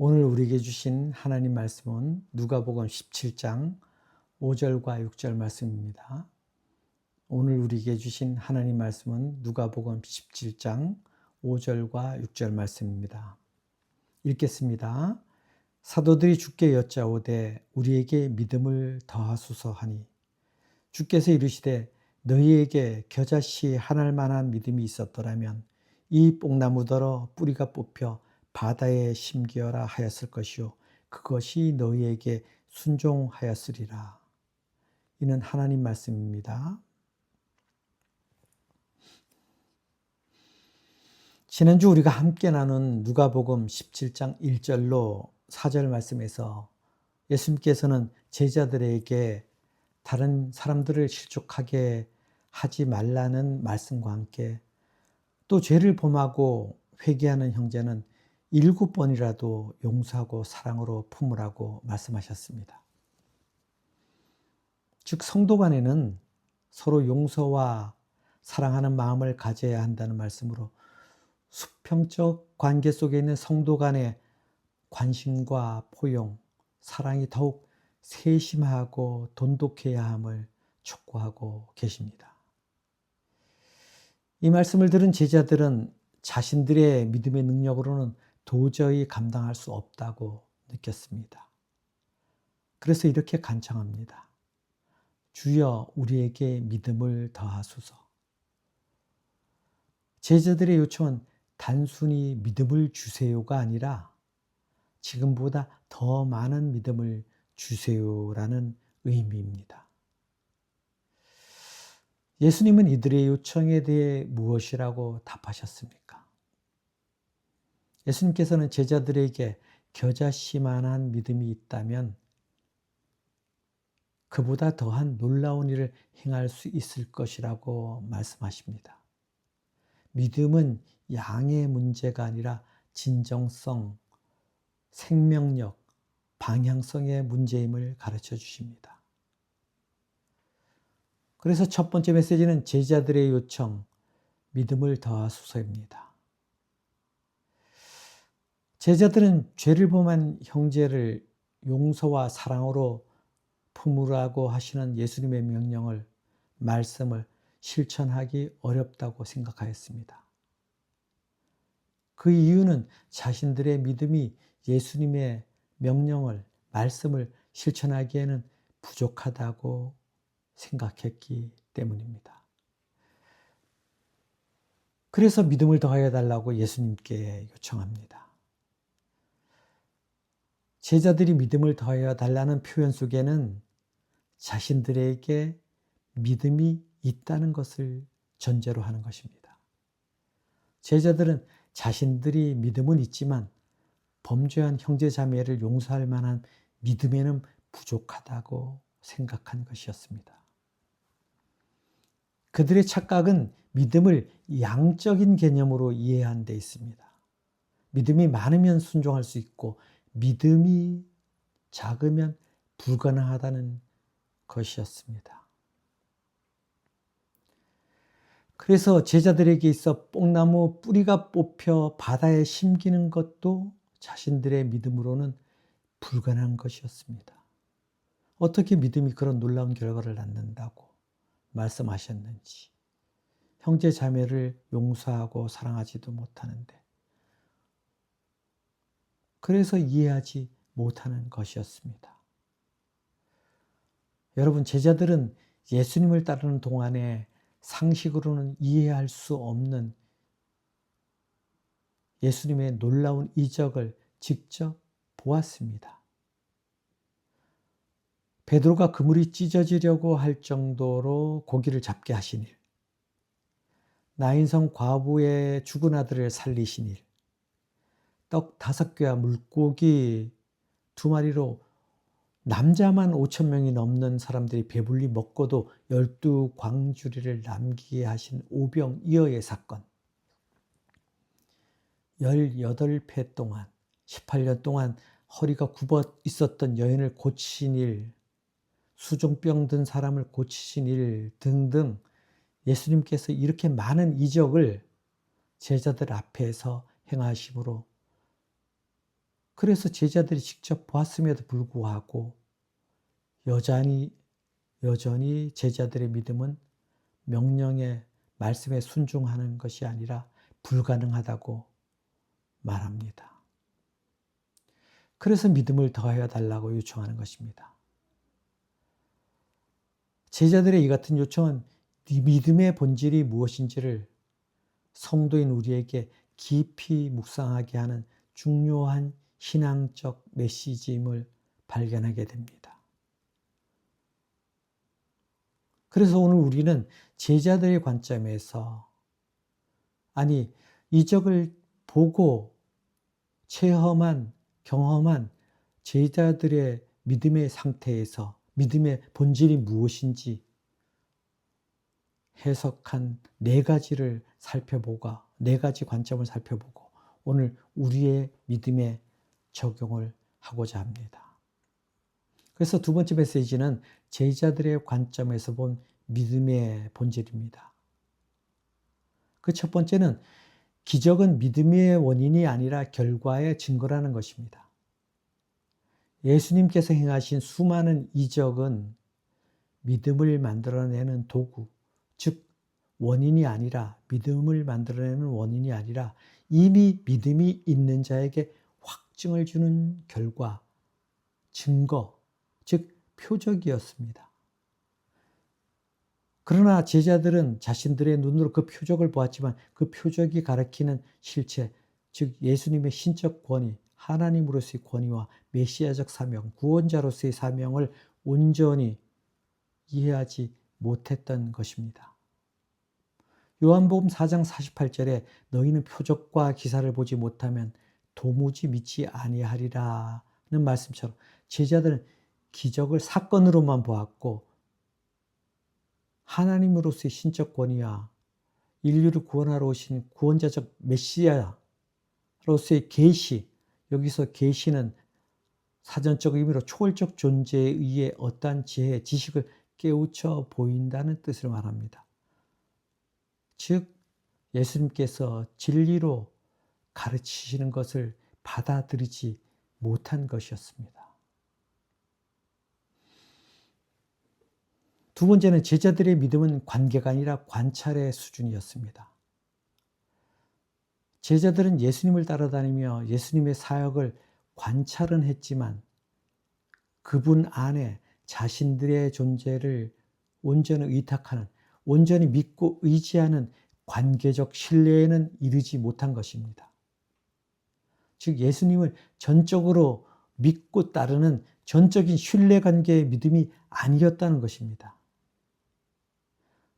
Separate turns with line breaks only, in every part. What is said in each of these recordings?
오늘 우리에게 주신 하나님 말씀은 누가복음 17장 5절과 6절 말씀입니다. 오늘 우리에게 주신 하나님 말씀은 누가복음 17장 5절과 6절 말씀입니다. 읽겠습니다. 사도들이 주께 여짜오되 우리에게 믿음을 더하소서 하니 주께서 이르시되 너희에게 겨자씨 하나할 만한 믿음이 있었더라면 이 뽕나무더러 뿌리가 뽑혀 바다에 심기어라 하였을 것이요 그것이 너희에게 순종하였으리라. 이는 하나님 말씀입니다. 지난주 우리가 함께 나눈 누가복음 17장 1절로 4절 말씀에서 예수님께서는 제자들에게 다른 사람들을 실족하게 하지 말라는 말씀과 함께 또 죄를 범하고 회개하는 형제는 7번이라도 용서하고 사랑으로 품으라고 말씀하셨습니다. 즉 성도 간에는 서로 용서와 사랑하는 마음을 가져야 한다는 말씀으로 수평적 관계 속에 있는 성도 간의 관심과 포용, 사랑이 더욱 세심하고 돈독해야 함을 촉구하고 계십니다. 이 말씀을 들은 제자들은 자신들의 믿음의 능력으로는 도저히 감당할 수 없다고 느꼈습니다. 그래서 이렇게 간청합니다. 주여 우리에게 믿음을 더하소서. 제자들의 요청은 단순히 믿음을 주세요가 아니라 지금보다 더 많은 믿음을 주세요라는 의미입니다. 예수님은 이들의 요청에 대해 무엇이라고 답하셨습니까? 예수님께서는 제자들에게 겨자씨만한 믿음이 있다면 그보다 더한 놀라운 일을 행할 수 있을 것이라고 말씀하십니다. 믿음은 양의 문제가 아니라 진정성, 생명력, 방향성의 문제임을 가르쳐 주십니다. 그래서 첫 번째 메시지는 제자들의 요청, 믿음을 더하소서입니다. 제자들은 죄를 범한 형제를 용서와 사랑으로 품으라고 하시는 예수님의 명령을, 말씀을 실천하기 어렵다고 생각하였습니다. 그 이유는 자신들의 믿음이 예수님의 명령을, 말씀을 실천하기에는 부족하다고 생각했기 때문입니다. 그래서 믿음을 더하여 달라고 예수님께 요청합니다. 제자들이 믿음을 더하여 달라는 표현 속에는 자신들에게 믿음이 있다는 것을 전제로 하는 것입니다. 제자들은 자신들이 믿음은 있지만 범죄한 형제 자매를 용서할 만한 믿음에는 부족하다고 생각한 것이었습니다. 그들의 착각은 믿음을 양적인 개념으로 이해한 데 있습니다. 믿음이 많으면 순종할 수 있고 믿음이 작으면 불가능하다는 것이었습니다. 그래서 제자들에게 있어 뽕나무 뿌리가 뽑혀 바다에 심기는 것도 자신들의 믿음으로는 불가능한 것이었습니다. 어떻게 믿음이 그런 놀라운 결과를 낳는다고 말씀하셨는지, 형제 자매를 용서하고 사랑하지도 못하는데, 그래서 이해하지 못하는 것이었습니다. 여러분, 제자들은 예수님을 따르는 동안에 상식으로는 이해할 수 없는 예수님의 놀라운 이적을 직접 보았습니다. 베드로가 그물이 찢어지려고 할 정도로 고기를 잡게 하신 일, 나인성 과부의 죽은 아들을 살리신 일, 떡 5개와 물고기 2마리로 남자만 5,000명이 넘는 사람들이 배불리 먹고도 12광주리를 남기게 하신 오병이어의 사건, 18회 동안 18년 동안 허리가 굽어 있었던 여인을 고치신 일, 수종병 든 사람을 고치신 일 등등 예수님께서 이렇게 많은 이적을 제자들 앞에서 행하심으로 그래서 제자들이 직접 보았음에도 불구하고 여전히 제자들의 믿음은 명령의 말씀에 순종하는 것이 아니라 불가능하다고 말합니다. 그래서 믿음을 더하여 달라고 요청하는 것입니다. 제자들의 이 같은 요청은 믿음의 본질이 무엇인지를 성도인 우리에게 깊이 묵상하게 하는 중요한 신앙적 메시지임을 발견하게 됩니다. 그래서 오늘 우리는 제자들의 관점에서, 아니, 이적을 보고 경험한 제자들의 믿음의 상태에서 믿음의 본질이 무엇인지 해석한 네 가지 관점을 살펴보고 오늘 우리의 믿음에 적용을 하고자 합니다. 그래서 두 번째 메시지는 제자들의 관점에서 본 믿음의 본질입니다. 그 첫 번째는 기적은 믿음의 원인이 아니라 결과의 증거라는 것입니다. 예수님께서 행하신 수많은 이적은 믿음을 만들어내는 도구, 즉 믿음을 만들어내는 원인이 아니라 이미 믿음이 있는 자에게 확증을 주는 결과, 증거, 즉 표적이었습니다. 그러나 제자들은 자신들의 눈으로 그 표적을 보았지만 그 표적이 가리키는 실체, 즉 예수님의 신적 권위, 하나님으로서의 권위와 메시아적 사명, 구원자로서의 사명을 온전히 이해하지 못했던 것입니다. 요한복음 4장 48절에 너희는 표적과 기사를 보지 못하면 도무지 믿지 아니하리라는 말씀처럼 제자들은 기적을 사건으로만 보았고 하나님으로서의 신적 권위와 인류를 구원하러 오신 구원자적 메시아로서의 계시, 여기서 계시는 사전적 의미로 초월적 존재에 의해 어떠한 지혜, 지식을 깨우쳐 보인다는 뜻을 말합니다. 즉 예수님께서 진리로 가르치시는 것을 받아들이지 못한 것이었습니다. 두 번째는 제자들의 믿음은 관계가 아니라 관찰의 수준이었습니다. 제자들은 예수님을 따라다니며 예수님의 사역을 관찰은 했지만 그분 안에 자신들의 존재를 온전히 의탁하는, 온전히 믿고 의지하는 관계적 신뢰에는 이르지 못한 것입니다. 즉 예수님을 전적으로 믿고 따르는 전적인 신뢰관계의 믿음이 아니었다는 것입니다.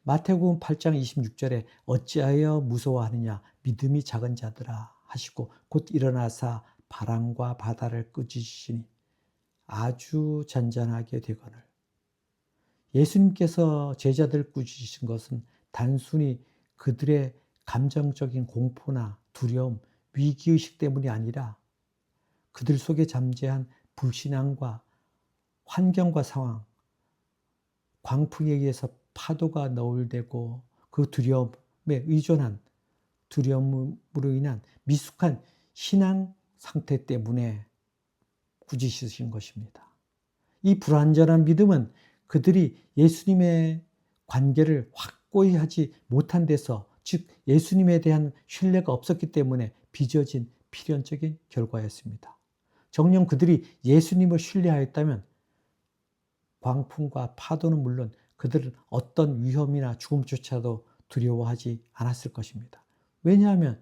마태복음 8장 26절에 어찌하여 무서워하느냐 믿음이 작은 자들아 하시고 곧 일어나사 바람과 바다를 꾸짖으시니 아주 잔잔하게 되거늘. 예수님께서 제자들을 꾸짖으신 것은 단순히 그들의 감정적인 공포나 두려움, 위기의식 때문이 아니라 그들 속에 잠재한 불신앙과 환경과 상황, 광풍에 의해서 파도가 너울대고 그 두려움에 의존한 두려움으로 인한 미숙한 신앙 상태 때문에 꾸짖으신 것입니다. 이 불완전한 믿음은 그들이 예수님의 관계를 확고히 하지 못한 데서, 즉 예수님에 대한 신뢰가 없었기 때문에 빚어진 필연적인 결과였습니다. 정녕 그들이 예수님을 신뢰하였다면 광풍과 파도는 물론 그들은 어떤 위험이나 죽음조차도 두려워하지 않았을 것입니다. 왜냐하면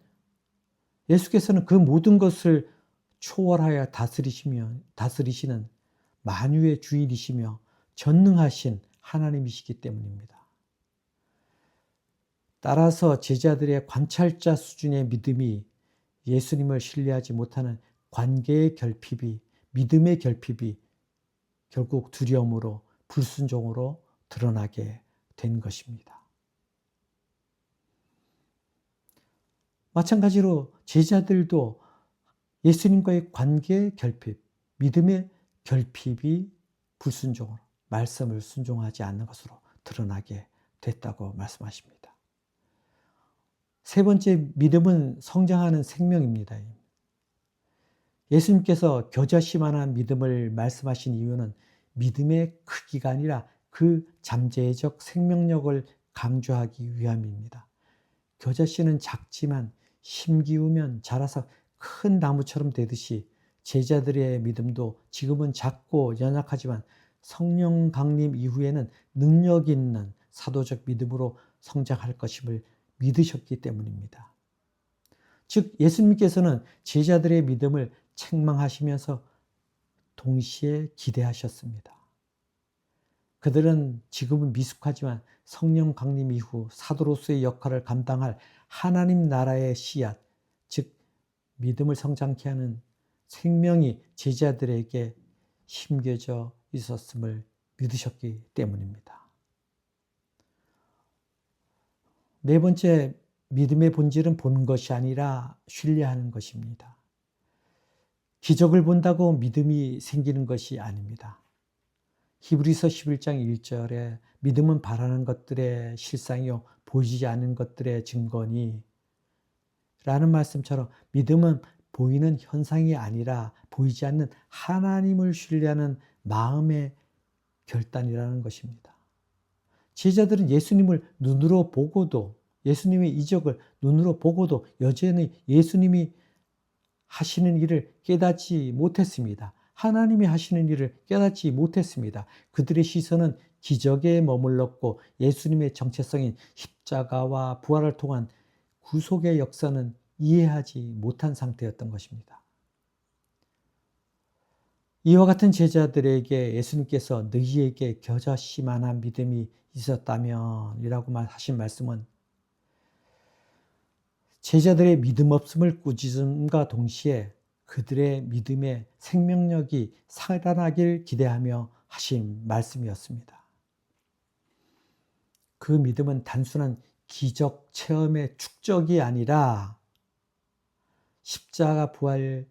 예수께서는 그 모든 것을 초월하여 다스리시는 만유의 주인이시며 전능하신 하나님이시기 때문입니다. 따라서 제자들의 관찰자 수준의 믿음이 예수님을 신뢰하지 못하는 관계의 결핍이, 믿음의 결핍이 결국 두려움으로, 불순종으로 드러나게 된 것입니다. 마찬가지로 제자들도 예수님과의 관계의 결핍, 믿음의 결핍이 불순종으로, 말씀을 순종하지 않는 것으로 드러나게 됐다고 말씀하십니다. 세 번째, 믿음은 성장하는 생명입니다. 예수님께서 겨자씨만한 믿음을 말씀하신 이유는 믿음의 크기가 아니라 그 잠재적 생명력을 강조하기 위함입니다. 겨자씨는 작지만 심기우면 자라서 큰 나무처럼 되듯이 제자들의 믿음도 지금은 작고 연약하지만 성령 강림 이후에는 능력 있는 사도적 믿음으로 성장할 것임을 믿으셨기 때문입니다. 즉 예수님께서는 제자들의 믿음을 책망하시면서 동시에 기대하셨습니다. 그들은 지금은 미숙하지만 성령 강림 이후 사도로서의 역할을 감당할 하나님 나라의 씨앗, 즉 믿음을 성장케 하는 생명이 제자들에게 심겨져 있었음을 믿으셨기 때문입니다. 네 번째, 믿음의 본질은 보는 것이 아니라 신뢰하는 것입니다. 기적을 본다고 믿음이 생기는 것이 아닙니다. 히브리서 11장 1절에 믿음은 바라는 것들의 실상이요 보이지 않는 것들의 증거니 라는 말씀처럼 믿음은 보이는 현상이 아니라 보이지 않는 하나님을 신뢰하는 마음의 결단이라는 것입니다. 제자들은 예수님을 눈으로 보고도 예수님의 이적을 눈으로 보고도 여전히 예수님이 하시는 일을 깨닫지 못했습니다. 하나님이 하시는 일을 깨닫지 못했습니다. 그들의 시선은 기적에 머물렀고 예수님의 정체성인 십자가와 부활을 통한 구속의 역사는 이해하지 못한 상태였던 것입니다. 이와 같은 제자들에게 예수님께서 너희에게 겨자씨만한 믿음이 있었다면 이라고 하신 말씀은 제자들의 믿음 없음을 꾸짖음과 동시에 그들의 믿음의 생명력이 살아나길 기대하며 하신 말씀이었습니다. 그 믿음은 단순한 기적 체험의 축적이 아니라 십자가 부활의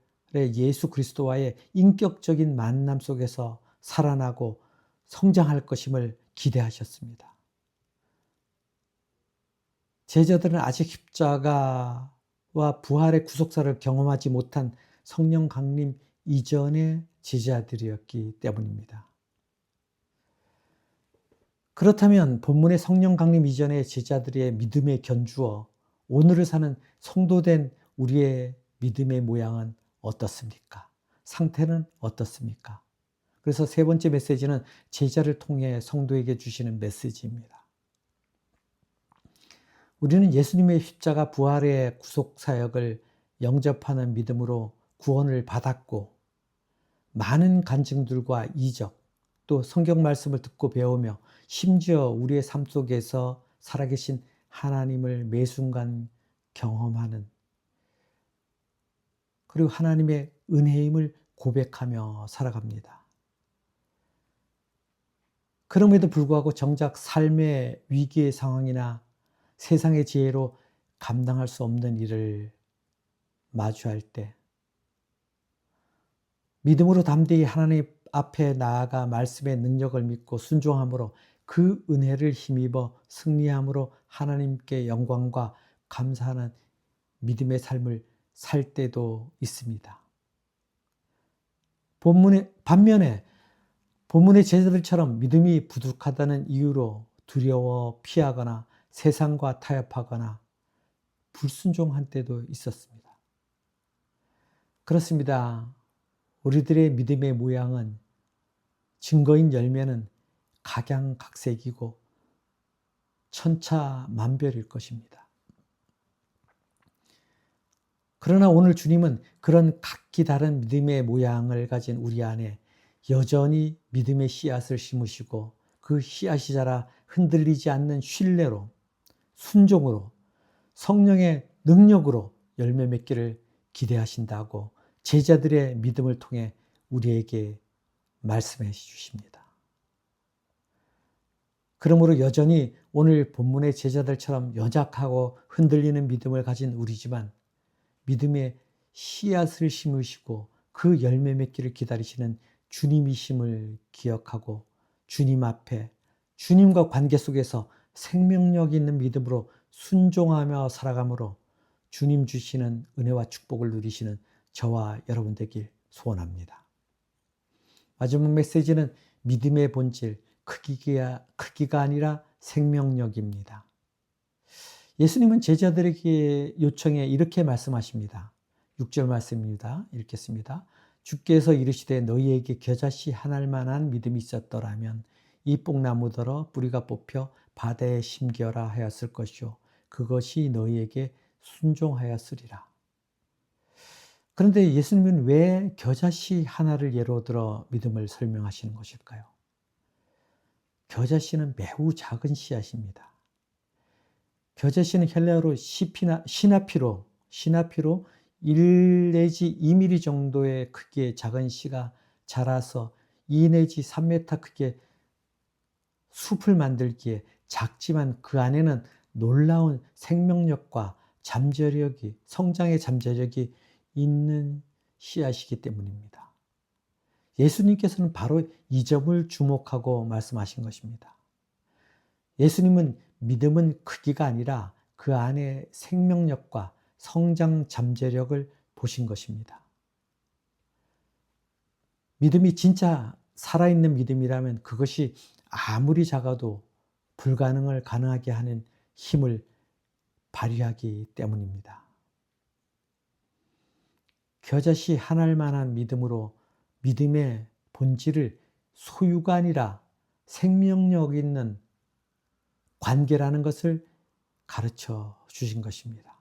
예수 그리스도와의 인격적인 만남 속에서 살아나고 성장할 것임을 기대하셨습니다. 제자들은 아직 십자가와 부활의 구속사를 경험하지 못한 성령 강림 이전의 제자들이었기 때문입니다. 그렇다면 본문의 성령 강림 이전의 제자들의 믿음에 견주어 오늘을 사는 성도된 우리의 믿음의 모양은 어떻습니까? 상태는 어떻습니까? 그래서 세 번째 메시지는 제자를 통해 성도에게 주시는 메시지입니다. 우리는 예수님의 십자가 부활의 구속 사역을 영접하는 믿음으로 구원을 받았고 많은 간증들과 이적 또 성경 말씀을 듣고 배우며 심지어 우리의 삶 속에서 살아계신 하나님을 매 순간 경험하는 그리고 하나님의 은혜임을 고백하며 살아갑니다. 그럼에도 불구하고 정작 삶의 위기의 상황이나 세상의 지혜로 감당할 수 없는 일을 마주할 때 믿음으로 담대히 하나님 앞에 나아가 말씀의 능력을 믿고 순종함으로 그 은혜를 힘입어 승리함으로 하나님께 영광과 감사하는 믿음의 삶을 살 때도 있습니다. 반면에 본문의 제자들처럼 믿음이 부족하다는 이유로 두려워 피하거나 세상과 타협하거나 불순종한 때도 있었습니다. 그렇습니다. 우리들의 믿음의 모양은 증거인 열매는 각양각색이고 천차만별일 것입니다. 그러나 오늘 주님은 그런 각기 다른 믿음의 모양을 가진 우리 안에 여전히 믿음의 씨앗을 심으시고 그 씨앗이 자라 흔들리지 않는 신뢰로 순종으로 성령의 능력으로 열매 맺기를 기대하신다고 제자들의 믿음을 통해 우리에게 말씀해 주십니다. 그러므로 여전히 오늘 본문의 제자들처럼 연약하고 흔들리는 믿음을 가진 우리지만 믿음의 씨앗을 심으시고 그 열매 맺기를 기다리시는 주님이심을 기억하고 주님 앞에 주님과 관계 속에서 생명력 있는 믿음으로 순종하며 살아감으로 주님 주시는 은혜와 축복을 누리시는 저와 여러분 되길 소원합니다. 마지막 메시지는 믿음의 본질, 크기가 아니라 생명력입니다. 예수님은 제자들에게 요청해 이렇게 말씀하십니다. 6절 말씀입니다. 읽겠습니다. 주께서 이르시되 너희에게 겨자씨 한 알만한 믿음이 있었더라면 이 뽕나무더러 뿌리가 뽑혀 바다에 심겨라 하였을 것이요 그것이 너희에게 순종하였으리라. 그런데 예수님은 왜 겨자씨 하나를 예로 들어 믿음을 설명하시는 것일까요? 겨자씨는 매우 작은 씨앗입니다. 겨자씨는 헬라어로 시나피로 1 내지 2mm 정도의 크기의 작은 씨가 자라서 2 내지 3m 크기의 숲을 만들기에 작지만 그 안에는 놀라운 생명력과 성장의 잠재력이 있는 씨앗이기 때문입니다. 예수님께서는 바로 이 점을 주목하고 말씀하신 것입니다. 예수님은 믿음은 크기가 아니라 그 안에 생명력과 성장 잠재력을 보신 것입니다. 믿음이 진짜 살아있는 믿음이라면 그것이 아무리 작아도 불가능을 가능하게 하는 힘을 발휘하기 때문입니다. 겨자씨 한 알만한 믿음으로 믿음의 본질을 소유가 아니라 생명력 있는 관계라는 것을 가르쳐 주신 것입니다.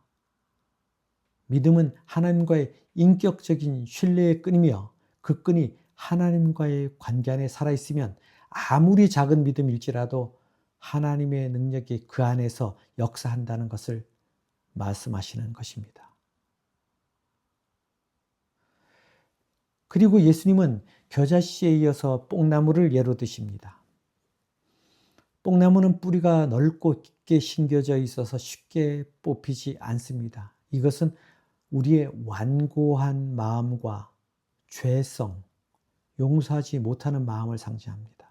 믿음은 하나님과의 인격적인 신뢰의 끈이며 그 끈이 하나님과의 관계 안에 살아있으면 아무리 작은 믿음일지라도 하나님의 능력이 그 안에서 역사한다는 것을 말씀하시는 것입니다. 그리고 예수님은 겨자씨에 이어서 뽕나무를 예로 드십니다. 뽕나무는 뿌리가 넓고 깊게 심겨져 있어서 쉽게 뽑히지 않습니다. 이것은 우리의 완고한 마음과 죄성, 용서하지 못하는 마음을 상징합니다.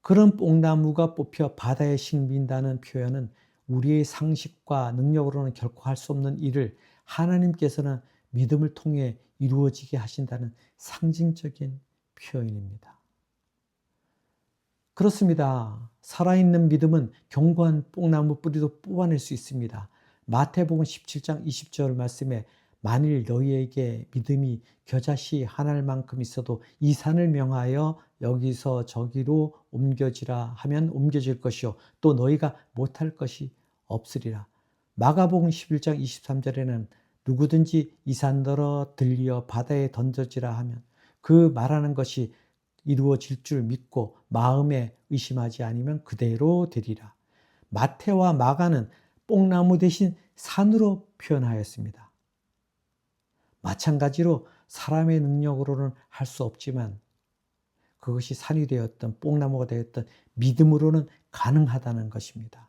그런 뽕나무가 뽑혀 바다에 심긴다는 표현은 우리의 상식과 능력으로는 결코 할 수 없는 일을 하나님께서는 믿음을 통해 이루어지게 하신다는 상징적인 표현입니다. 그렇습니다. 살아있는 믿음은 견고한 뽕나무 뿌리도 뽑아낼 수 있습니다. 마태복음 17장 20절 말씀에 만일 너희에게 믿음이 겨자씨 한 알만큼 있어도 이 산을 명하여 여기서 저기로 옮겨지라 하면 옮겨질 것이요 또 너희가 못할 것이 없으리라. 마가복음 11장 23절에는 누구든지 이 산더러 들려 바다에 던져지라 하면 그 말하는 것이 이루어질 줄 믿고 마음에 의심하지 않으면 그대로 되리라. 마태와 마가는 뽕나무 대신 산으로 표현하였습니다. 마찬가지로 사람의 능력으로는 할 수 없지만 그것이 산이 되었던 뽕나무가 되었던 믿음으로는 가능하다는 것입니다.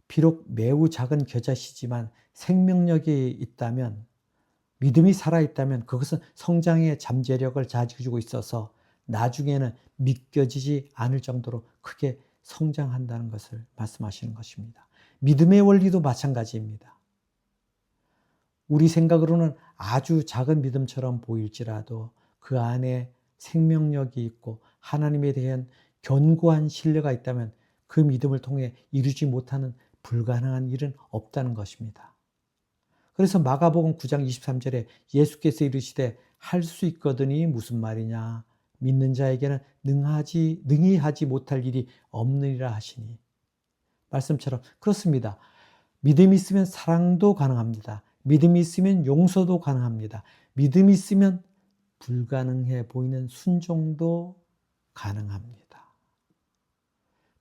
비록 매우 작은 겨자씨지만 생명력이 있다면 믿음이 살아있다면 그것은 성장의 잠재력을 가지고 있어서 나중에는 믿겨지지 않을 정도로 크게 성장한다는 것을 말씀하시는 것입니다. 믿음의 원리도 마찬가지입니다. 우리 생각으로는 아주 작은 믿음처럼 보일지라도 그 안에 생명력이 있고 하나님에 대한 견고한 신뢰가 있다면 그 믿음을 통해 이루지 못하는 불가능한 일은 없다는 것입니다. 그래서 마가복음 9장 23절에 예수께서 이르시되 할 수 있거든이 무슨 말이냐 믿는 자에게는 능히 하지 못할 일이 없느니라 하시니 말씀처럼 그렇습니다. 믿음이 있으면 사랑도 가능합니다. 믿음이 있으면 용서도 가능합니다. 믿음이 있으면 불가능해 보이는 순종도 가능합니다.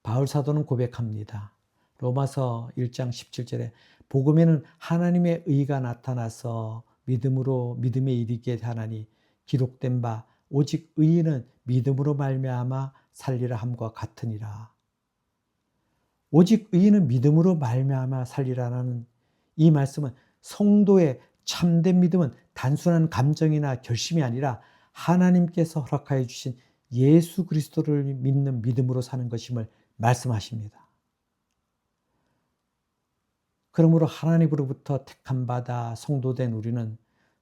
바울 사도는 고백합니다. 로마서 1장 17절에 복음에는 하나님의 의가 나타나서 믿음에 이르게 하나니 기록된 바 오직 의인은 믿음으로 말미암아 살리라 함과 같으니라. 오직 의인은 믿음으로 말미암아 살리라는 이 말씀은 성도의 참된 믿음은 단순한 감정이나 결심이 아니라 하나님께서 허락하여 주신 예수 그리스도를 믿는 믿음으로 사는 것임을 말씀하십니다. 그러므로 하나님으로부터 택함받아 성도된 우리는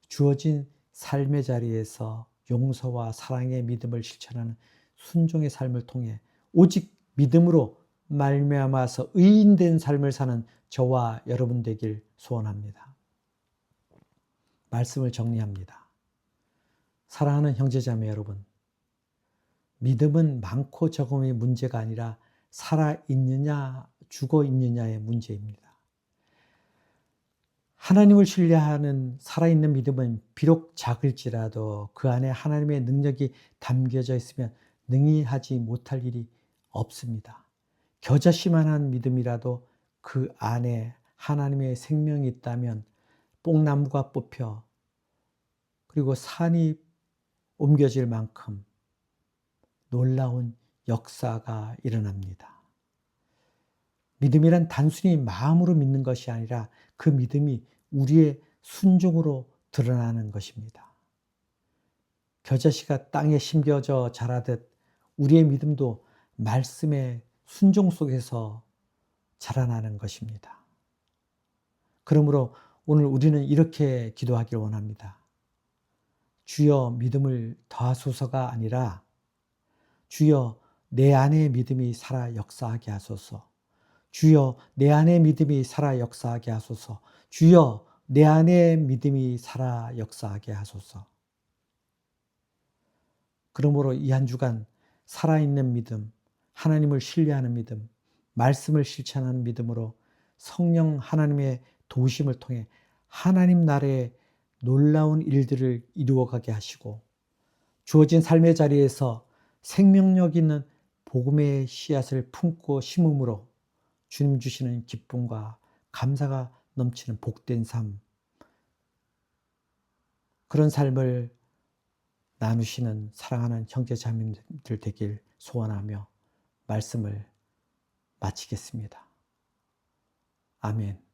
주어진 삶의 자리에서 용서와 사랑의 믿음을 실천하는 순종의 삶을 통해 오직 믿음으로 말미암아서 의인된 삶을 사는 저와 여러분 되길 소원합니다. 말씀을 정리합니다. 사랑하는 형제자매 여러분, 믿음은 많고 적음의 문제가 아니라 살아있느냐 죽어있느냐의 문제입니다. 하나님을 신뢰하는 살아있는 믿음은 비록 작을지라도 그 안에 하나님의 능력이 담겨져 있으면 능히 하지 못할 일이 없습니다. 겨자씨만한 믿음이라도 그 안에 하나님의 생명이 있다면 뽕나무가 뽑혀 그리고 산이 옮겨질 만큼 놀라운 역사가 일어납니다. 믿음이란 단순히 마음으로 믿는 것이 아니라 그 믿음이 우리의 순종으로 드러나는 것입니다. 겨자씨가 땅에 심겨져 자라듯 우리의 믿음도 말씀의 순종 속에서 자라나는 것입니다. 그러므로 오늘 우리는 이렇게 기도하길 원합니다. 주여 믿음을 더하소서가 아니라 주여 내 안에 믿음이 살아 역사하게 하소서. 주여 내 안에 믿음이 살아 역사하게 하소서. 주여 내 안에 믿음이 살아 역사하게 하소서. 그러므로 이 한 주간 살아있는 믿음, 하나님을 신뢰하는 믿음, 말씀을 실천하는 믿음으로 성령 하나님의 도우심을 통해 하나님 나라의 놀라운 일들을 이루어가게 하시고 주어진 삶의 자리에서 생명력 있는 복음의 씨앗을 품고 심음으로 주님 주시는 기쁨과 감사가 넘치는 복된 삶, 그런 삶을 나누시는 사랑하는 형제자매들 되길 소원하며 말씀을 마치겠습니다. 아멘.